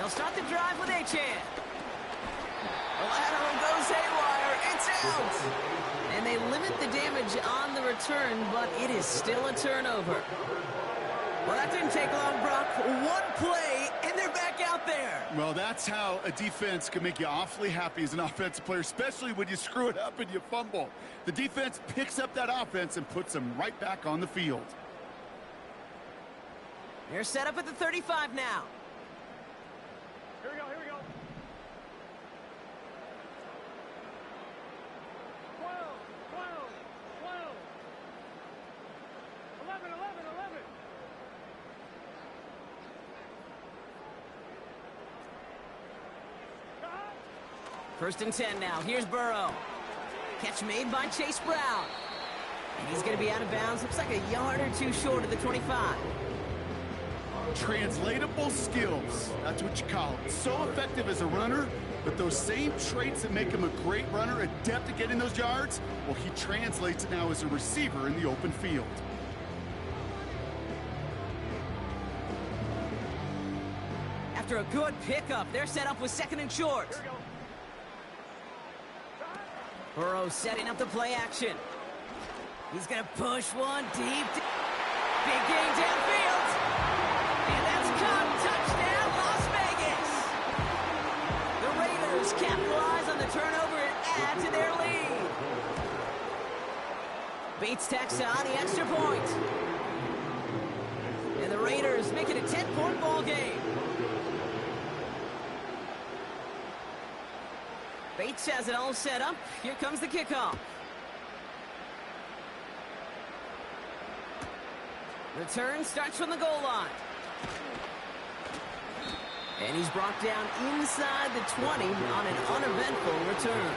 They'll start the drive with A-Chan. The lateral goes haywire. It's out. And they limit the damage on the return, but it is still a turnover. Well, that didn't take long, Brock. One play, and they're back out there. Well, that's how a defense can make you awfully happy as an offensive player, especially when you screw it up and you fumble. The defense picks up that offense and puts them right back on the field. They're set up at the 35 now. Here we go, here we go. 12, 12, 12. 11, 11, 11. First and 10 now. Here's Burrow. Catch made by Chase Brown. And he's going to be out of bounds. Looks like a yard or two short of the 25. Translatable skills. That's what you call it. So effective as a runner, but those same traits that make him a great runner, adept at getting those yards, well, he translates it now as a receiver in the open field. After a good pickup, they're set up with second and short. Burrow setting up the play action. He's going to push one deep. Big gain downfield. And that's caught. Touchdown, Las Vegas. The Raiders capitalize on the turnover and add to their lead. Bates tacks on the extra point. And the Raiders make it a 10-point ball game. Bates has it all set up. Here comes the kickoff. Return starts from the goal line. And he's brought down inside the 20 on an uneventful return.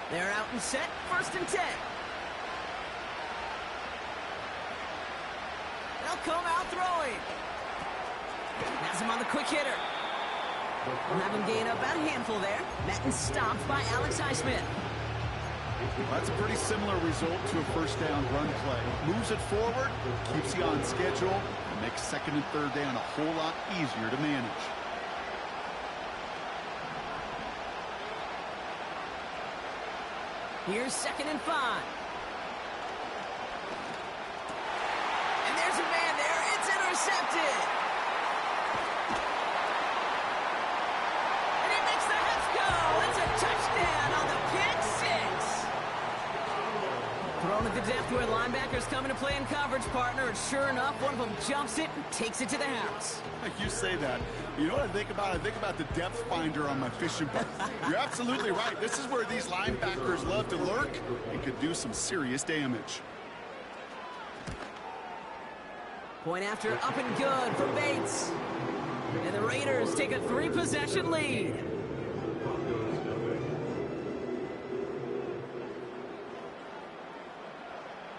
They're out and set, first and 10. They'll come out throwing. Has him on the quick hitter. We'll have him gain up about a handful there. Madden stopped by Alex Highsmith. Well, that's a pretty similar result to a first down run play. Moves it forward, keeps you on schedule, and makes second and third down a whole lot easier to manage. Here's second and 5. And there's a man there. It's intercepted. And he makes the Hets go. It's a touchdown on the pick six. Thrown at the depth where linebackers come into play in coverage, partner. And sure enough, one of them jumps it and takes it to the house. You say that. You know what I think about? I think about the depth finder on my fishing boat. You're absolutely right. This is where these linebackers love to lurk and could do some serious damage. Point after up and good for Bates. And the Raiders take a 3-possession lead.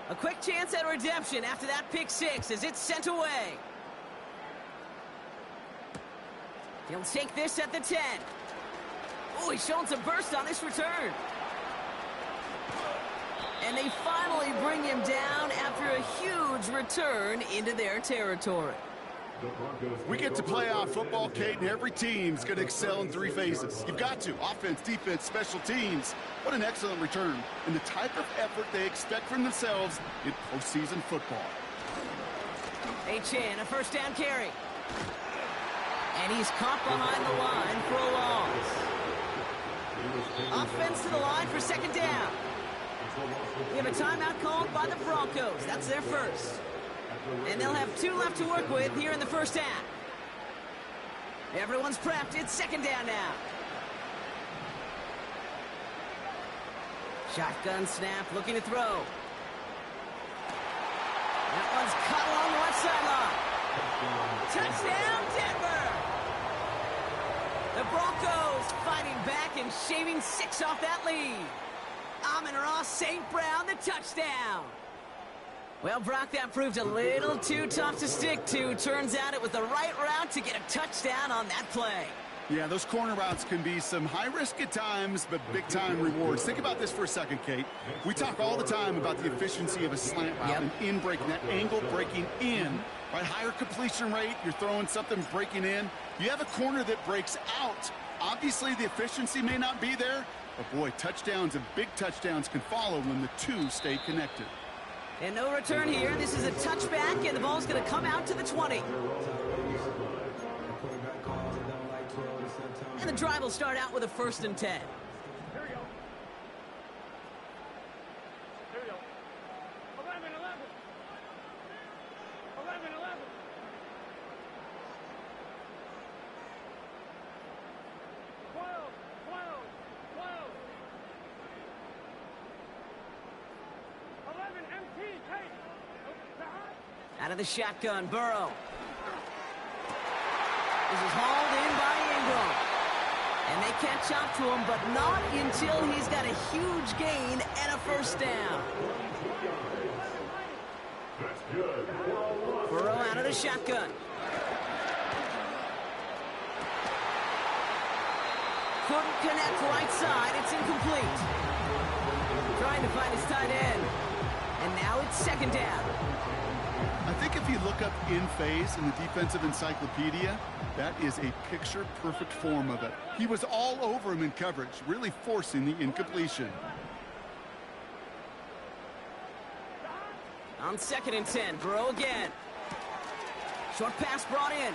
A quick chance at redemption after that pick six as it's sent away. He'll take this at the 10. Oh, he's showing some burst on this return. And they finally bring him down after a huge return into their territory. We get to playoff football, Kate, and every team's going to excel in 3 phases. You've got to. Offense, defense, special teams. What an excellent return. And the type of effort they expect from themselves in postseason football. A-Chan, a first down carry. And he's caught behind the line for a loss. Offense to the line for second down. We have a timeout called by the Broncos. That's their first. And they'll have 2 left to work with here in the first half. Everyone's prepped. It's second down now. Shotgun snap, looking to throw. That one's cut along the left sideline. Touchdown, Denver! The Broncos fighting back and shaving 6 off that lead. Amon-Ra St. Brown, the touchdown. Well, Brock, that proved a little too tough to stick to. Turns out it was the right route to get a touchdown on that play. Yeah, those corner routes can be some high risk at times, but big-time rewards. Think about this for a second, Kate. We talk all the time about the efficiency of a slant route and in breaking, that angle breaking in. Right, higher completion rate, you're throwing something breaking in. You have a corner that breaks out. Obviously, the efficiency may not be there, but boy, touchdowns and big touchdowns can follow when the two stay connected. And no return here. This is a touchback, and the ball's going to come out to the 20. And the drive will start out with a 1st and 10. Here we go. Here we go. 11, 11. 11, 11. 12, 12, 12. 11, MT, Kate. Out of the shotgun, Burrow. This is hauled in by Ingram. And they catch up to him, but not until he's got a huge gain and a 1st down. Burrow out of the shotgun. Couldn't connect right side. It's incomplete. Trying to find his tight end. And now it's 2nd down. I think if you look up in phase in the defensive encyclopedia, that is a picture-perfect form of it. He was all over him in coverage, really forcing the incompletion. On 2nd and 10, Burrow again. Short pass brought in.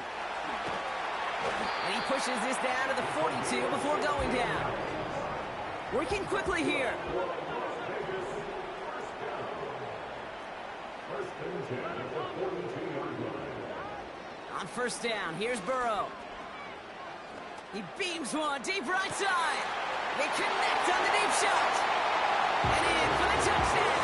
And he pushes this down to the 42 before going down. Working quickly here. On 1st down, here's Burrow. He beams one deep right side. They connect on the deep shot. And in for the touchdown.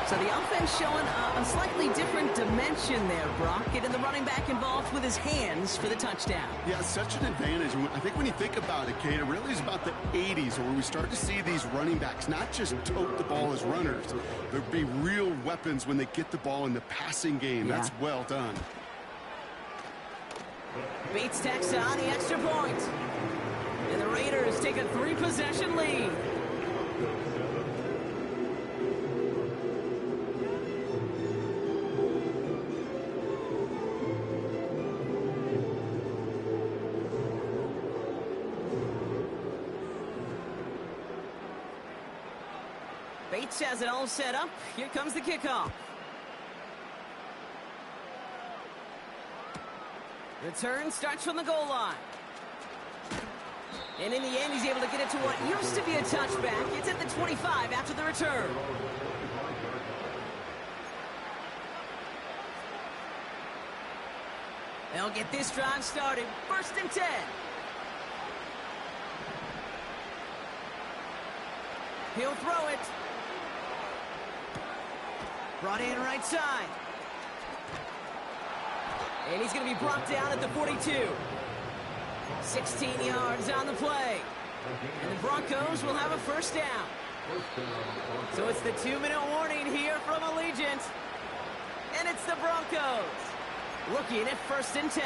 So the offense showing a slightly different dimension there, Brock. Getting the running back involved with his hands for the touchdown. Yeah, such an advantage. I think when you think about it, Kate, it really is about the 80s where we start to see these running backs not just tote the ball as runners. There'll be real weapons when they get the ball in the passing game. Yeah. That's well done. Bates tacks on the extra point. And the Raiders take a 3-possession lead. Bates has it all set up. Here comes the kickoff. Return starts from the goal line. And in the end, he's able to get it to what used to be a touchback. It's at the 25 after the return. They'll get this drive started. 1st and 10. He'll throw it. Brought in right side. And he's going to be brought down at the 42. 16 yards on the play. And the Broncos will have a 1st down. So it's the 2-minute warning here from Allegiant. And it's the Broncos. Looking at 1st and 10.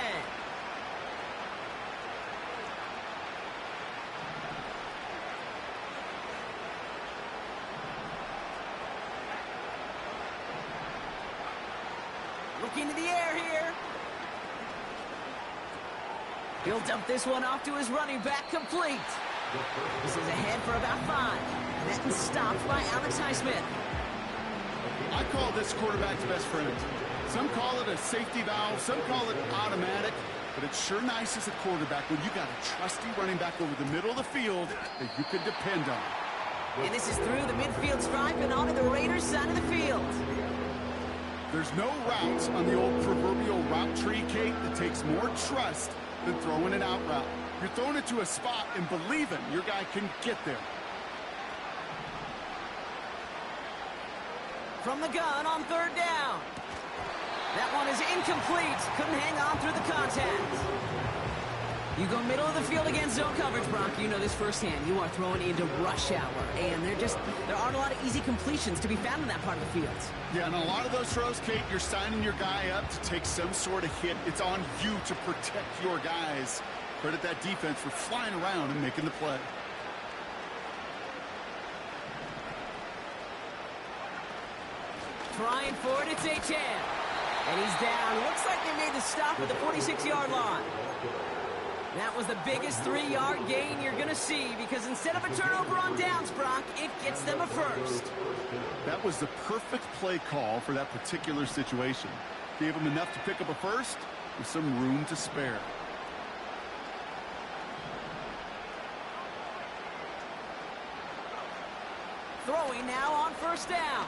Looking to the air here. He'll dump this one off to his running back, complete. This is ahead for about 5. That is stopped by Alex Highsmith. I call this quarterback's best friend. Some call it a safety valve, some call it automatic, but it's sure nice as a quarterback when you got a trusty running back over the middle of the field that you can depend on. And this is through the midfield stripe and onto the Raiders' side of the field. There's no route on the old proverbial route tree, Kate, that takes more trust than throwing an out route. You're throwing it to a spot and believing your guy can get there. From the gun on 3rd down. That one is incomplete. Couldn't hang on through the contact. You go middle of the field against zone coverage, Brock. You know this firsthand. You are throwing into rush hour, and there aren't a lot of easy completions to be found in that part of the field. Yeah, and a lot of those throws, Kate, you're signing your guy up to take some sort of hit. It's on you to protect your guys. Credit that defense for flying around and making the play. Trying for it, it's H.M. And he's down. Looks like they made the stop at the 46-yard line. That was the biggest 3-yard gain you're going to see because instead of a turnover on downs, Brock, it gets them a first. That was the perfect play call for that particular situation. Gave them enough to pick up a first with some room to spare. Throwing now on first down.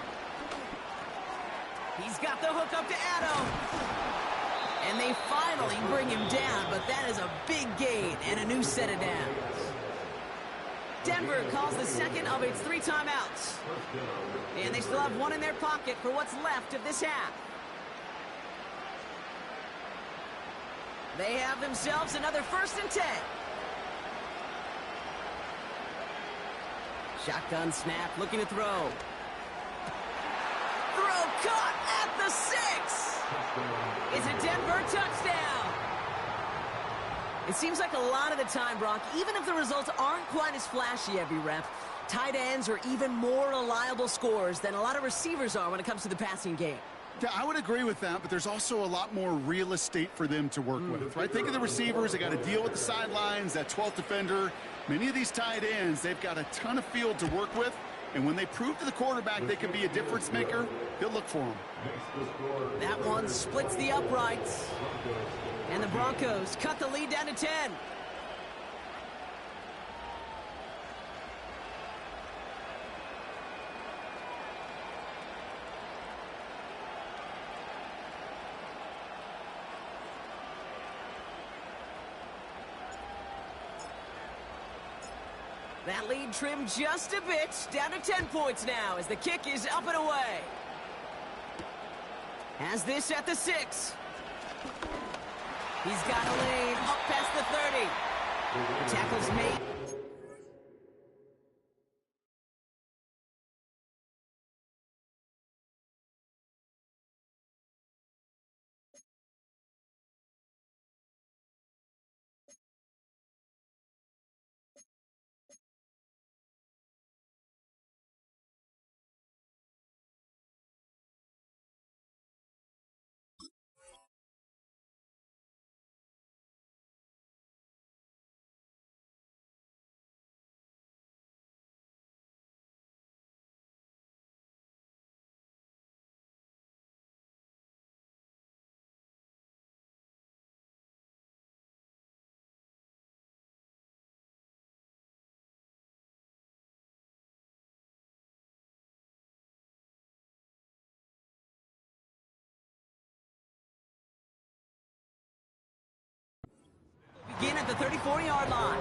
He's got the hook up to Addo. And they finally bring him down, but that is a big gain and a new set of downs. Denver calls the second of its 3 timeouts. And they still have one in their pocket for what's left of this half. They have themselves another 1st and 10. Shotgun snap, looking to throw. Throw caught at the 6. It's a Denver touchdown. It seems like a lot of the time, Brock, even if the results aren't quite as flashy every rep, tight ends are even more reliable scorers than a lot of receivers are when it comes to the passing game. Yeah, I would agree with that, but there's also a lot more real estate for them to work with, right? Think of the receivers. They got to deal with the sidelines, that 12th defender. Many of these tight ends, they've got a ton of field to work with, and when they prove to the quarterback they can be a difference maker, he'll look for them. That one splits the uprights, and the Broncos cut the lead down to 10. That lead trimmed just a bit, down to 10 points now as the kick is up and away. Has this at the 6. He's got a lane up past the 30. Tackles made. Begin at the 34-yard line.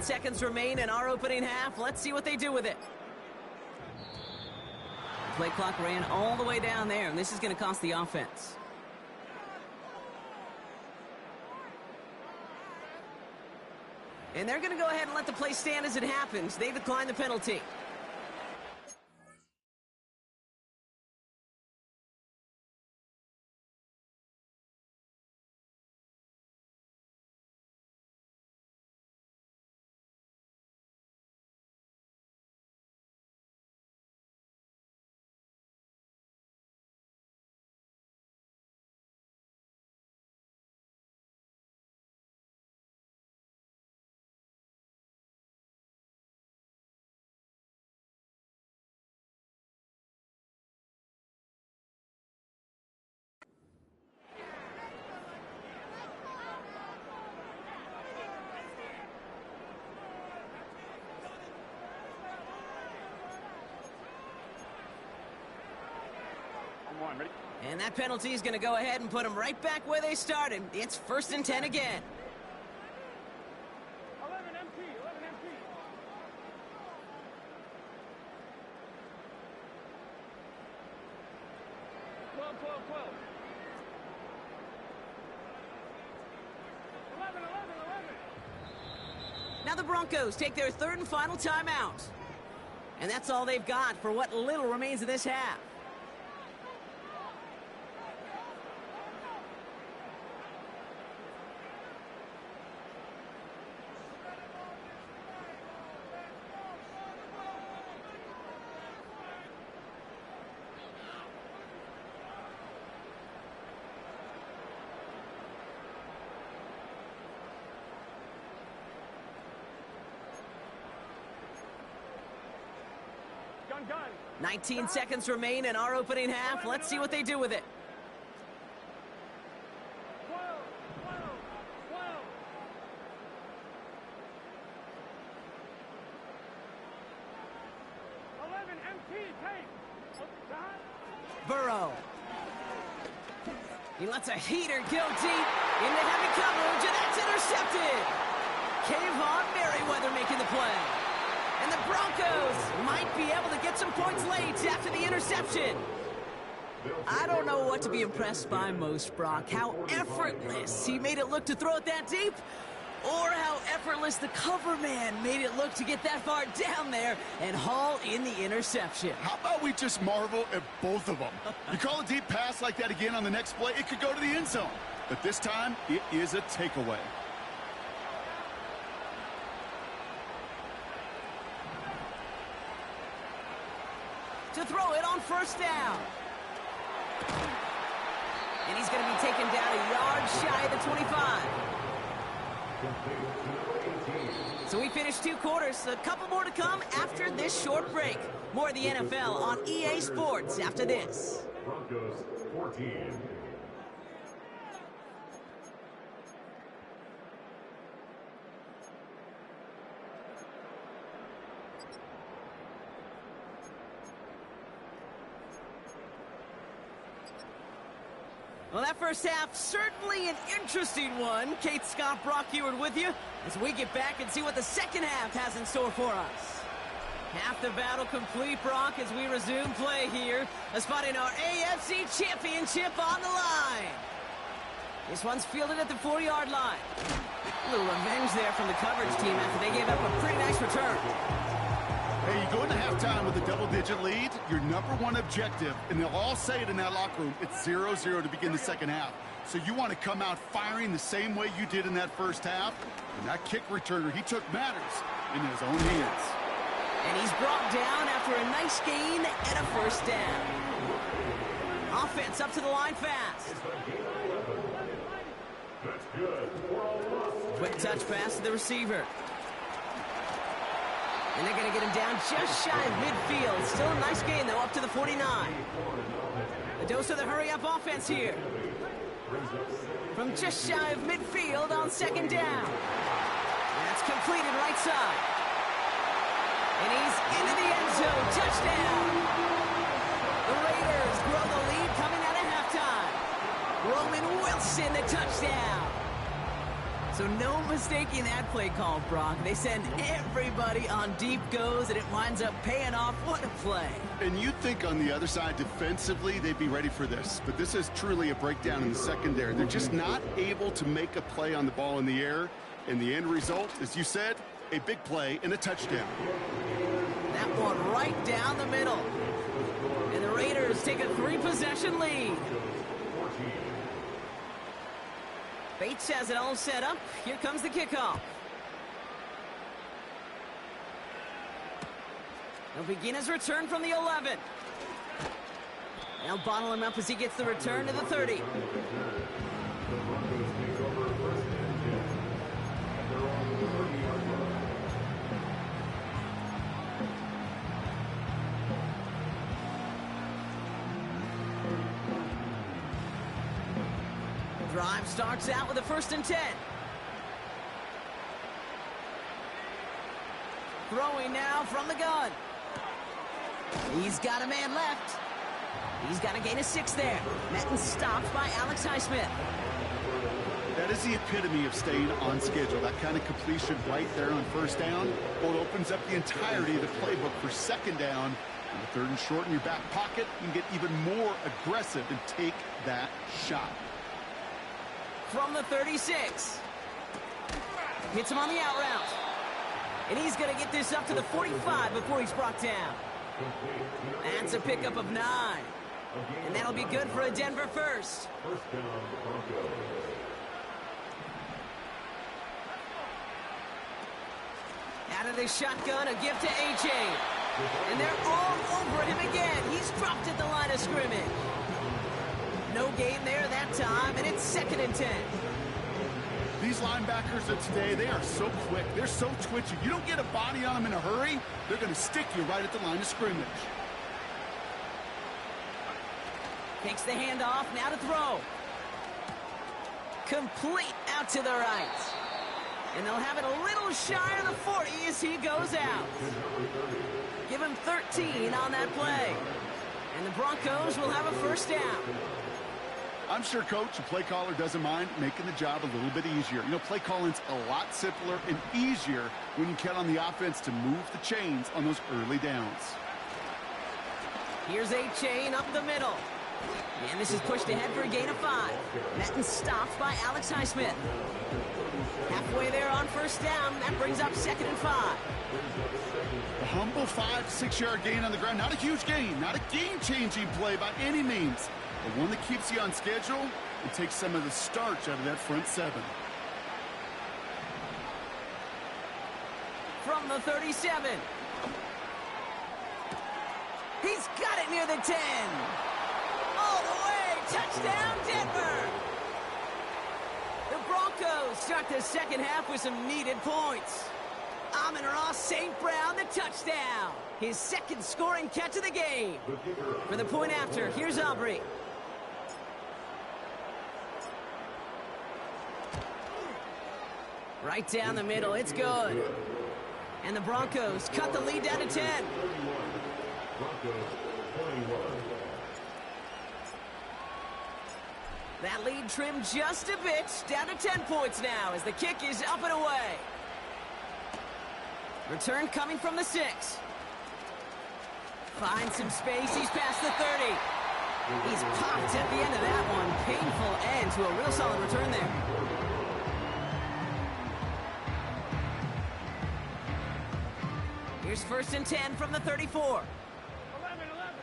Seconds remain in our opening half. Let's see what they do with it. The play clock ran all the way down there, and this is going to cost the offense. And they're going to go ahead and let the play stand as it happens. They decline the penalty. on. Ready? And that penalty is going to go ahead and put them right back where they started. It's 1st and 10 again. 11 MP. 11 MP. 12, 12, 12. 11, 11, 11. Now the Broncos take their 3rd and final timeout. And that's all they've got for what little remains of this half. Gun. 19 seconds remain in our opening half. Let's see what they do with it. 12, 12, 12. 11 MP. Take. Burrow. He lets a heater go deep into heavy coverage, and that's intercepted. Kayvon Merriweather making the play. And the Broncos might be able to get some points late after the interception. I don't know what to be impressed by most, Brock. How effortless he made it look to throw it that deep, or how effortless the cover man made it look to get that far down there and haul in the interception. How about we just marvel at both of them? You call a deep pass like that again on the next play, it could go to the end zone. But this time, it is a takeaway. To throw it on 1st down. And he's going to be taken down a yard shy of the 25. So we finished 2 quarters. A couple more to come after this short break. More of the NFL on EA Sports after this. Broncos 14. Well, that first half, certainly an interesting one. Kate, Scott, Brock Ewart with you as we get back and see what the second half has in store for us. Half the battle complete, Brock, as we resume play here. A spot in our AFC Championship on the line. This one's fielded at the 4-yard line. A little revenge there from the coverage team after they gave up a pretty nice return. Hey, you go into halftime with a double-digit lead, your number one objective, and they'll all say it in that locker room, it's 0-0 to begin the second half. So you want to come out firing the same way you did in that first half. And that kick returner, he took matters in his own hands. And he's brought down after a nice gain and a 1st down. Offense up to the line fast. That's good. Quick touch pass to the receiver. And they're going to get him down just shy of midfield. Still a nice gain, though, up to the 49. A dose of the hurry-up offense here. From just shy of midfield on 2nd down. That's completed right side. And he's into the end zone. Touchdown. The Raiders grow the lead coming out of halftime. Roman Wilson, the touchdown. So no mistaking that play call, Brock. They send everybody on deep goes, and it winds up paying off. What a play. And you'd think on the other side, defensively, they'd be ready for this. But this is truly a breakdown in the secondary. They're just not able to make a play on the ball in the air. And the end result, as you said, a big play and a touchdown. That one right down the middle. And the Raiders take a 3-possession lead. Bates has it all set up. Here comes the kickoff. He'll begin his return from the 11. They'll bottle him up as he gets the return to the 30. Drive starts out with a 1st and 10. Throwing now from the gun. He's got a man left. He's got to gain a 6 there. Madden stopped by Alex Highsmith. That is the epitome of staying on schedule. That kind of completion right there on first down. Well, it opens up the entirety of the playbook for second down. On the third and short in your back pocket, you can get even more aggressive and take that shot. From the 36. Hits him on the out route. And he's going to get this up to the 45 before he's brought down. That's a pickup of 9. And that'll be good for a Denver first. First down, Broncos. Out of the shotgun, a gift to A.J. And they're all over him again. He's dropped at the line of scrimmage. No gain there that time, and it's 2nd and 10. These linebackers of today, they are so quick. They're so twitchy. You don't get a body on them in a hurry, they're going to stick you right at the line of scrimmage. Takes the handoff, now to throw. Complete out to the right. And they'll have it a little shy of the 40 as he goes out. Give him 13 on that play. And the Broncos will have a first down. I'm sure coach and play caller doesn't mind making the job a little bit easier. You know, play calling's a lot simpler and easier when you count on the offense to move the chains on those early downs. Here's a chain up the middle. And this is pushed ahead for a gain of 5. Madden stopped by Alex Highsmith. Halfway there on first down. That brings up 2nd and 5. A humble 5 to 6 yard gain on the ground. Not a huge gain. Not a game-changing play by any means. But one that keeps you on schedule and takes some of the starch out of that front 7. From the 37. He's got it near the 10. All the way. Touchdown, Denver. The Broncos start the second half with some needed points. Amon-Ra St. Brown, the touchdown. His 2nd scoring catch of the game. For the point after, here's Aubrey. Right down the middle, it's good. And the Broncos cut the lead down to 10. Broncos 21. That lead trimmed just a bit, down to 10 points now as the kick is up and away. Return coming from the 6. Finds some space, he's past the 30. He's popped at the end of that one. Painful end to a real solid return there. Here's 1st and 10 from the 34. 11, 11.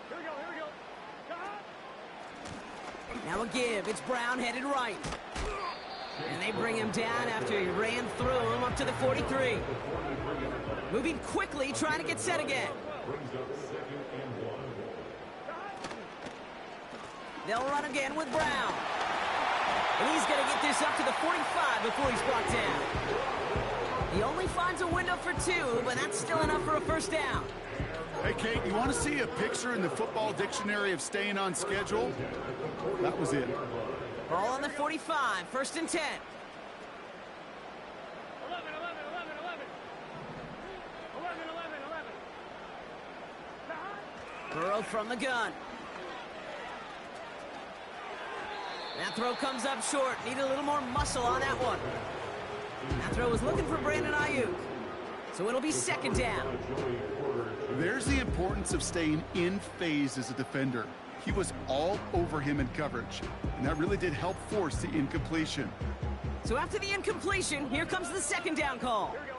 Here we go. Now a give. It's Brown headed right. And they bring him down after he ran through him up to the 43. Moving quickly, trying to get set again. Brings up 2nd and 1. They'll run again with Brown. And he's going to get this up to the 45 before he's brought down. He only finds a window for 2, but that's still enough for a first down. Hey, Kate, you want to see a picture in the football dictionary of staying on schedule? That was it. Ball on the 45, 1st and 10. 11. Burrow from the gun. That throw comes up short. Need a little more muscle on that one. That throw was looking for Brandon Ayuk. So it'll be 2nd down. There's the importance of staying in phase as a defender. He was all over him in coverage, and that really did help force the incompletion. So after the incompletion, here comes the 2nd down call. Here we go.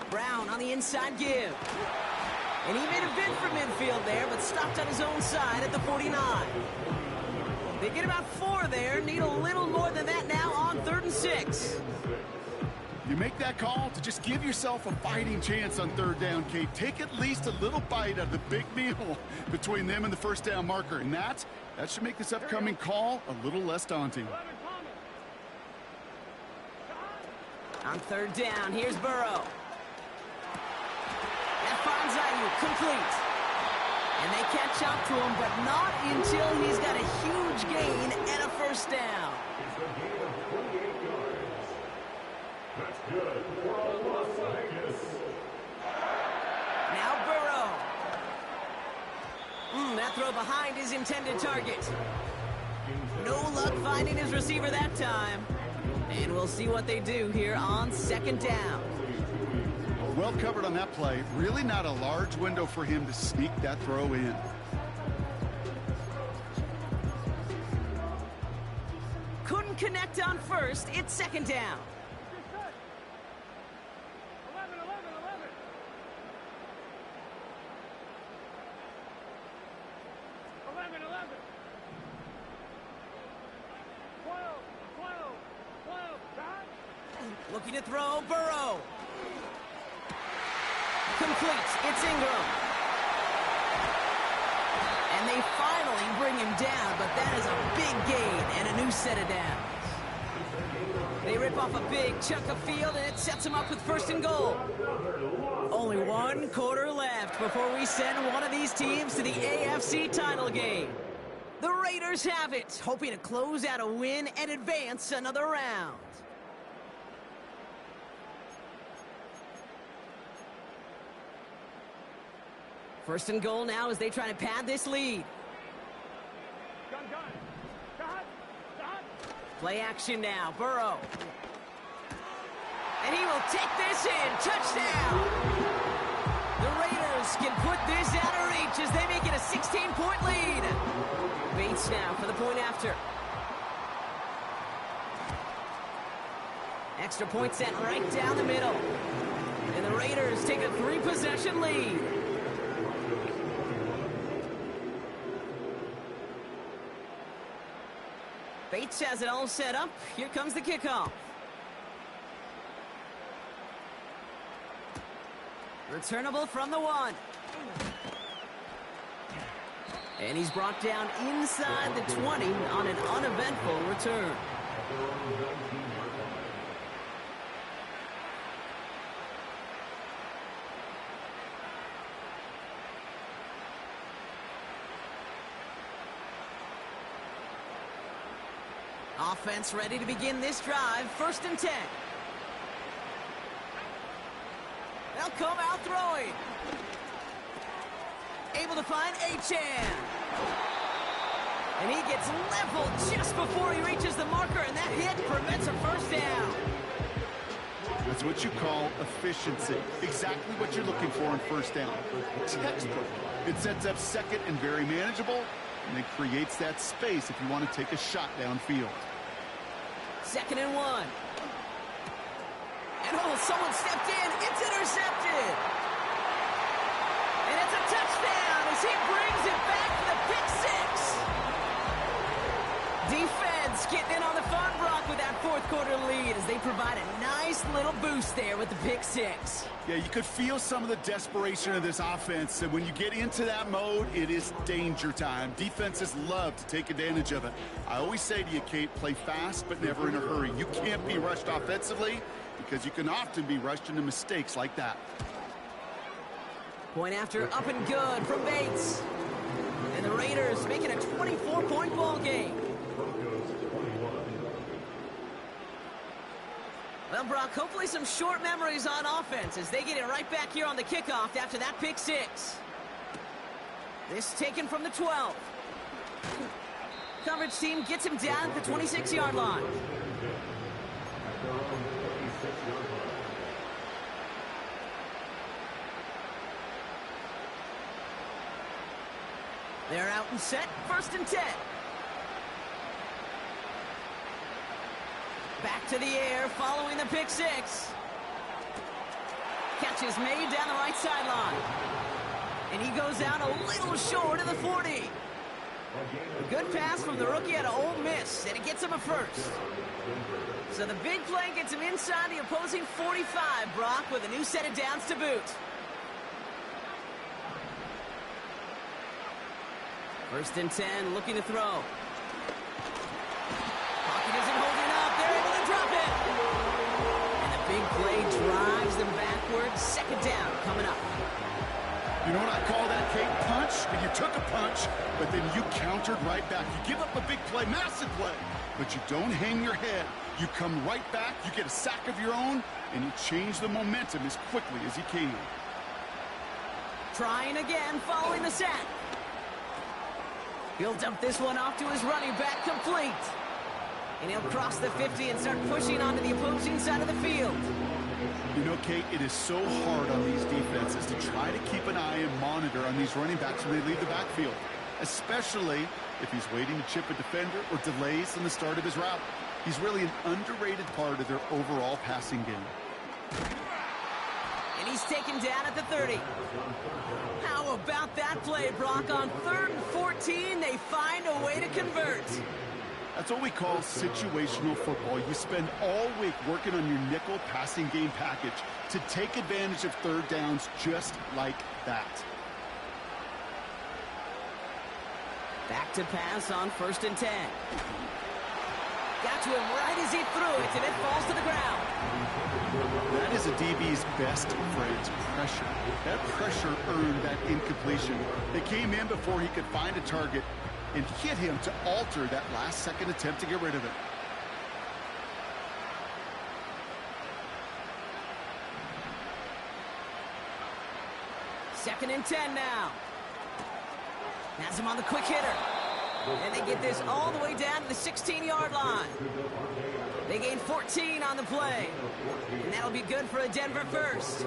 12. Brown on the inside give. And he made a bid for midfield there, but stopped on his own side at the 49. They get about 4 there, need a little more than that now on 3rd and 6. You make that call to just give yourself a fighting chance on 3rd down, Kate. Take at least a little bite out of the big meal between them and the first down marker. And that should make this upcoming call a little less daunting. 11, Palmer. On 3rd down, here's Burrow. That finds Ayuk, complete. And they catch up to him, but not until he's got a huge gain and a first down. It's a gain of 28 yards. That's Good for Las Vegas. Now Burrow. That throw behind his intended target. No luck finding his receiver that time. And we'll see what they do here on second down. Well covered on that play. Really not a large window for him to sneak that throw in. Couldn't connect on first. It's second down. 11, 11, 11. 11, 11. 12, 12, 12. Dot. Looking to throw, Burrow. Complete. It's Ingram. And they finally bring him down, but that is a big gain and a new set of downs. They rip off a big chunk of field, and it sets them up with first and goal. Only one quarter left before we send one of these teams to the AFC title game. The Raiders have it, hoping to close out a win and advance another round. First and goal now as they try to pad this lead. Gun, gun. Dot. Dot. Play action now, Burrow. And he will take this in. Touchdown! The Raiders can put this out of reach as they make it a 16-point lead. Bates now for the point after. Extra point set right down the middle. And the Raiders take a 3-possession lead. Bates has it all set up. Here comes the kickoff. Returnable from the 1. And he's brought down inside the 20 on an uneventful return. Offense ready to begin this drive. First and 10. They'll come out throwing. Able to find Achan. And he gets leveled just before he reaches the marker, and that hit prevents a first down. That's what you call efficiency. Exactly what you're looking for in first down. Textbook. It sets up second and very manageable, and it creates that space if you want to take a shot downfield. Second and 1. And oh, someone stepped in. It's intercepted. And it's a touchdown as he brings it back for the pick 6. Defense getting in on the fun, Brock, with that fourth quarter lead as they provide a nice little boost there with the pick 6. Yeah, you could feel some of the desperation of this offense. And when you get into that mode, it is danger time. Defenses love to take advantage of it. I always say to you, Kate, play fast but never in a hurry. You can't be rushed offensively because you can often be rushed into mistakes like that. Point after, up and good from Bates. And the Raiders make it a 24-point ball game. Well, Brock, hopefully some short memories on offense as they get it right back here on the kickoff after that pick 6. This taken from the 12. Coverage team gets him down at the 26-yard line. They're out and set, first and 10. Back to the air following the pick 6. Catch is made down the right sideline. And he goes out a little short of the 40. A good pass from the rookie out of Ole Miss, and it gets him a first. So the big play gets him inside the opposing 45, Brock, with a new set of downs to boot. First and 10, looking to throw. Pocket isn't holding up. They're able to drop it. And the big play drives them backwards. Second down coming up. You know what I call that, Kate? Punch. And you took a punch, but then you countered right back. You give up a big play, massive play, but you don't hang your head. You come right back, you get a sack of your own, and you change the momentum as quickly as you can. Trying again following the sack. He'll dump this one off to his running back, complete. And he'll cross the 50 and start pushing onto the opposing side of the field. You know, Kate, it is so hard on these defenses to try to keep an eye and monitor on these running backs when they leave the backfield, especially if he's waiting to chip a defender or delays in the start of his route. He's really an underrated part of their overall passing game. And he's taken down at the 30. How about that play, Brock? On 3rd and 14, they find a way to convert. That's what we call situational football. You spend all week working on your nickel passing game package to take advantage of third downs just like that. Back to pass on 1st and 10. Got to him right as he threw it, and it falls to the ground. That is a DB's best friend, pressure. That pressure earned that incompletion. They came in before he could find a target and hit him to alter that last-second attempt to get rid of it. Second and 10 now. Has him on the quick hitter. And they get this all the way down to the 16-yard line. They gain 14 on the play. And that'll be good for a Denver first.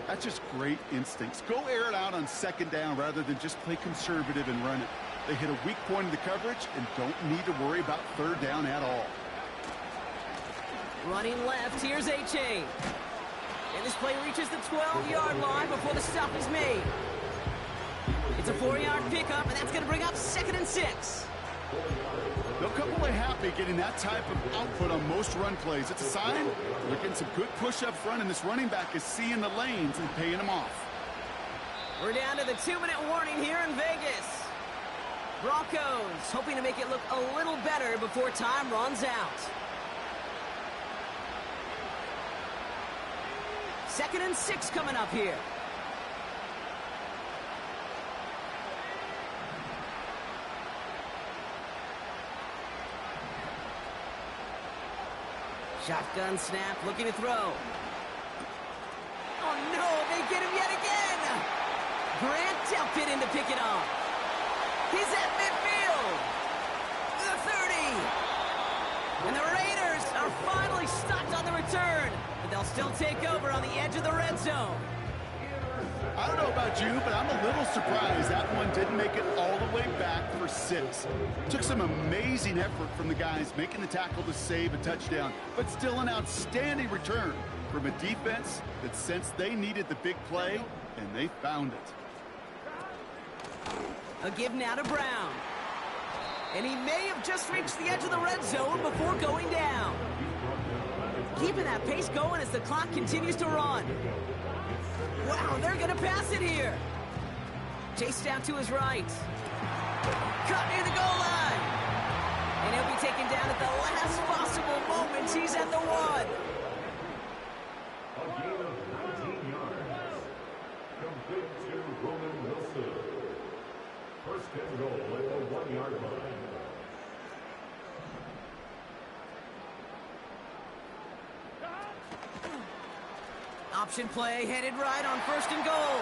That's just great instincts. Go air it out on 2nd down rather than just play conservative and run it. They hit a weak point in the coverage and don't need to worry about 3rd down at all. Running left, here's A-Chain. And this play reaches the 12-yard line before the stop is made. It's a 4-yard pickup, and that's going to bring up 2nd and 6. They'll come away happy getting that type of output on most run plays. It's a sign they're getting some good push up front, and this running back is seeing the lanes and paying them off. We're down to the 2-minute warning here in Vegas. Broncos hoping to make it look a little better before time runs out. 2nd and 6 coming up here. Shotgun snap, looking to throw. Oh no, they get him yet again. Grant jumped in to pick it off. He's at midfield. The 30. And the Raiders are finally stopped on the return, but they'll still take over on the edge of the red zone. I don't know about you, but I'm a little surprised that one didn't make it all the way back for 6. Took some amazing effort from the guys making the tackle to save a touchdown, but still an outstanding return from a defense that sensed they needed the big play, and they found it. A give now to Brown. And he may have just reached the edge of the red zone before going down. Keeping that pace going as the clock continues to run. Wow, they're going to pass it here. Chased down to his right. Caught near the goal line. And he'll be taken down at the last possible moment. He's at the 1. A gain of 19 yards. Complete to Roman Wilson. 1st and goal at the 1-yard line. Option play headed right on 1st and goal.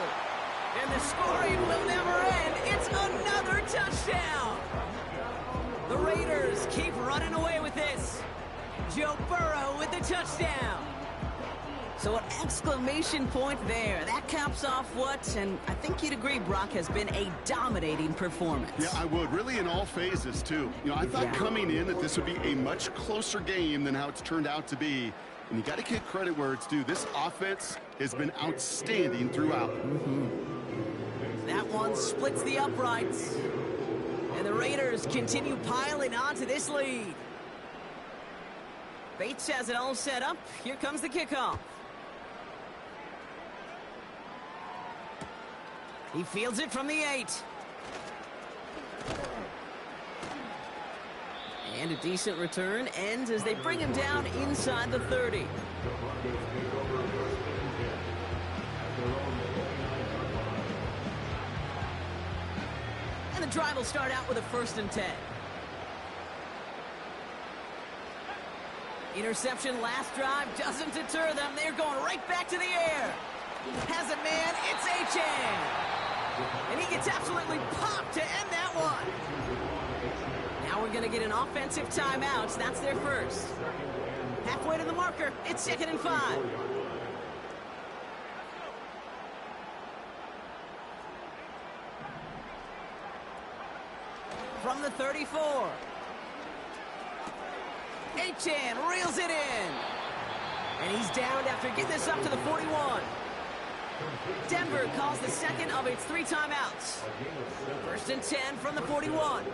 And the scoring will never end. It's another touchdown. The Raiders keep running away with this. Joe Burrow with the touchdown. So an exclamation point there. That caps off what, and I think you'd agree, Brock, has been a dominating performance. Yeah, I would. Really in all phases, too. You know, I thought coming in that this would be a much closer game than how it's turned out to be. And you got to give credit where it's due. This offense has been outstanding throughout. That one splits the uprights. And the Raiders continue piling onto this lead. Bates has it all set up. Here comes the kickoff. He fields it from the 8. And a decent return ends as they bring him down inside the 30. And the drive will start out with a 1st and 10. Interception last drive doesn't deter them. They're going right back to the air. Has a man. It's Achan. And he gets absolutely popped to end that one. Now we're going to get an offensive timeout. That's their first. Halfway to the marker. It's 2nd and 5. From the 34. Achan reels it in. And he's downed after getting this up to the 41. Denver calls the second of its 3 timeouts. 1st and 10 from the 41.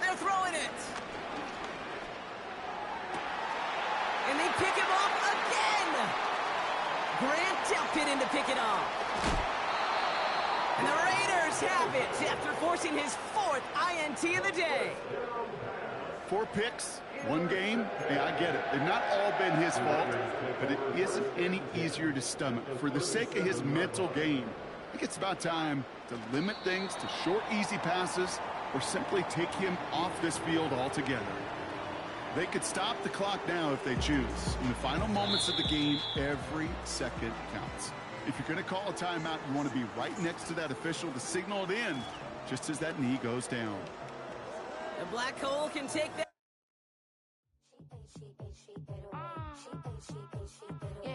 They're throwing it. And they pick him off again. Grant Delpit in to pick it off. And the Raiders have it after forcing his 4th INT of the day. 4 picks, 1 game. Yeah, I get it. They've not all been his fault, but it isn't any easier to stomach. For the sake of his mental game, I think it's about time to limit things to short, easy passes or simply take him off this field altogether. They could stop the clock now if they choose. In the final moments of the game, every second counts. If you're going to call a timeout, you want to be right next to that official to signal it in just as that knee goes down. The Black Hole can take that. Yeah.